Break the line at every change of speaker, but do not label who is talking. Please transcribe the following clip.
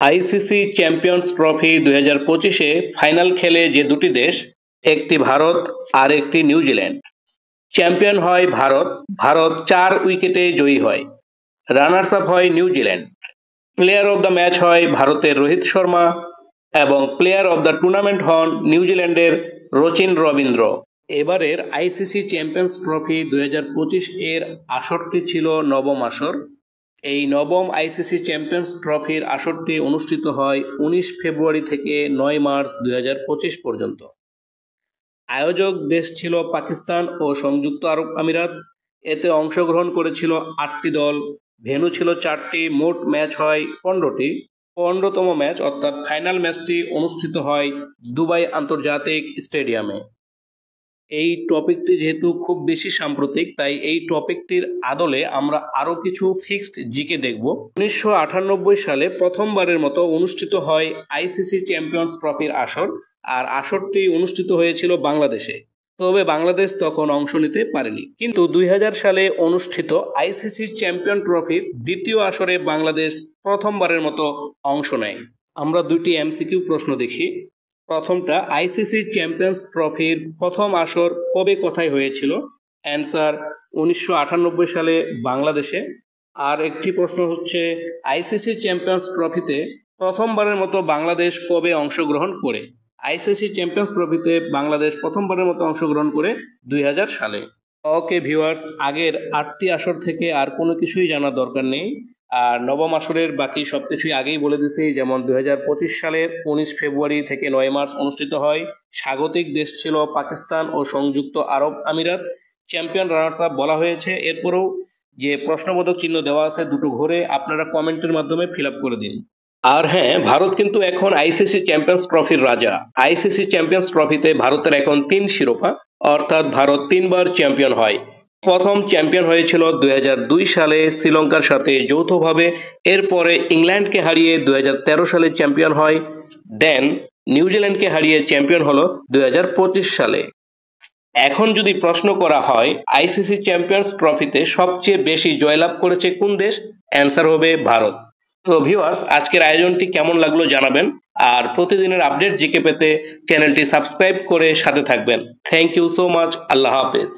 ICC champions trophy 2025-এ final খেলে যে দুটি দেশ, একটি ভারত আর একটি নিউজিল্যান্ড। চ্যাম্পিয়ন হয় ভারত। ভারত 4 উইকেটে জয়ী হয়। রানার্স আপ হয় New Zealand. Player of the match হয় ভারতের রোহিত শর্মা এবং প্লেয়ার অব দ্য টুর্নামেন্ট হন নিউজিল্যান্ডের রচিন রবীন্দ্র। এবারের আইসিসি চ্যাম্পিয়ন্স ট্রফি 2025 এর আসরটি ছিল নবম আসর। এই নবম আইসিসি চ্যাম্পিয়ন্স ট্রফির আসরটি অনুষ্ঠিত হয় 19 ফেব্রুয়ারি থেকে 9 মার্চ 2025 পর্যন্ত। আয়োজক দেশ ছিল পাকিস্তান ও সংযুক্ত আরব আমিরাত। এতে অংশগ্রহণ করেছিল 8টি দল। ভেন্যু ছিল 4টি। মোট ম্যাচ হয় 15টি। 15তম ম্যাচ অর্থাৎ ফাইনাল ম্যাচটি অনুষ্ঠিত হয় দুবাই আন্তর্জাতিক স্টেডিয়ামে। এই টপিকটি যেহেতু খুব বেশি সাম্প্রতিক, তাই এই টপিকটির আদলে আমরা আরও কিছু ফিক্সড জিকে দেখব। 1998 সালে প্রথমবারের মতো অনুষ্ঠিত হয় আইসিসি চ্যাম্পিয়ন্স ট্রফির আসর, আর আসরটি অনুষ্ঠিত হয়েছিল বাংলাদেশে। তবে বাংলাদেশ তখন অংশ নিতে পারেনি। কিন্তু 2000 সালে অনুষ্ঠিত আইসিসি চ্যাম্পিয়ন ট্রফির দ্বিতীয় আসরে বাংলাদেশ প্রথমবারের মতো অংশ নেয়। আমরা দুইটি এমসিকিউ প্রশ্ন দেখি। প্রথমটা, আইসিসি চ্যাম্পিয়ন্স ট্রফির প্রথম আসর কবে কোথায় হয়েছিল? অ্যান্সার 1998 সালে বাংলাদেশে। আর একটি প্রশ্ন হচ্ছে, আইসিসি চ্যাম্পিয়ন্স ট্রফিতে প্রথমবারের মতো বাংলাদেশ কবে অংশগ্রহণ করে? আইসিসি চ্যাম্পিয়ন্স ট্রফিতে বাংলাদেশ প্রথমবারের মতো অংশগ্রহণ করে 2000 সালে। ওকে ভিউয়ার্স, আগের 8টি আসর থেকে আর কোনো কিছুই জানার দরকার নেই। আর নবম আসরের বাকি সবকিছুই আগেই বলে দিছি। যেমন 2025 সালের 19 ফেব্রুয়ারি থেকে 9 মার্চ অনুষ্ঠিত হয়। স্বাগতিক দেশ ছিল পাকিস্তান ও সংযুক্ত আরব আমিরাত। চ্যাম্পিয়ন রানার্স আপ বলা হয়েছে। এরপরেও যে প্রশ্নবোধক চিহ্ন দেওয়া আছে দুটো ঘরে, আপনারা কমেন্টের মাধ্যমে ফিল আপ করে দিন। আর হ্যাঁ, ভারত কিন্তু এখন আইসিসি চ্যাম্পিয়ন্স ট্রফির রাজা। আইসিসি চ্যাম্পিয়ন্স ট্রফিতে ভারতের এখন 3 শিরোপা, অর্থাৎ ভারত 3বার চ্যাম্পিয়ন হয়। প্রথম চ্যাম্পিয়ন হয়েছিল 2002 সালে শ্রীলঙ্কার সাথে যৌথভাবে। এরপরে ইংল্যান্ডকে হারিয়ে 2013 সালে চ্যাম্পিয়ন হয়। দেন নিউজিল্যান্ডকে হারিয়ে চ্যাম্পিয়ন হলো 2025 সালে। এখন যদি প্রশ্ন করা হয় আইসিসি চ্যাম্পিয়ন্স ট্রফিতে সবচেয়ে বেশি জয়লাভ করেছে কোন দেশ, অ্যান্সার হবে ভারত। তো ভিউয়ার্স, আজকের আয়োজনটি কেমন লাগলো জানাবেন। আর প্রতিদিনের আপডেট জিকে পেতে চ্যানেলটি সাবস্ক্রাইব করে সাথে থাকবেন। Thank you so much. আল্লাহ হাফেজ।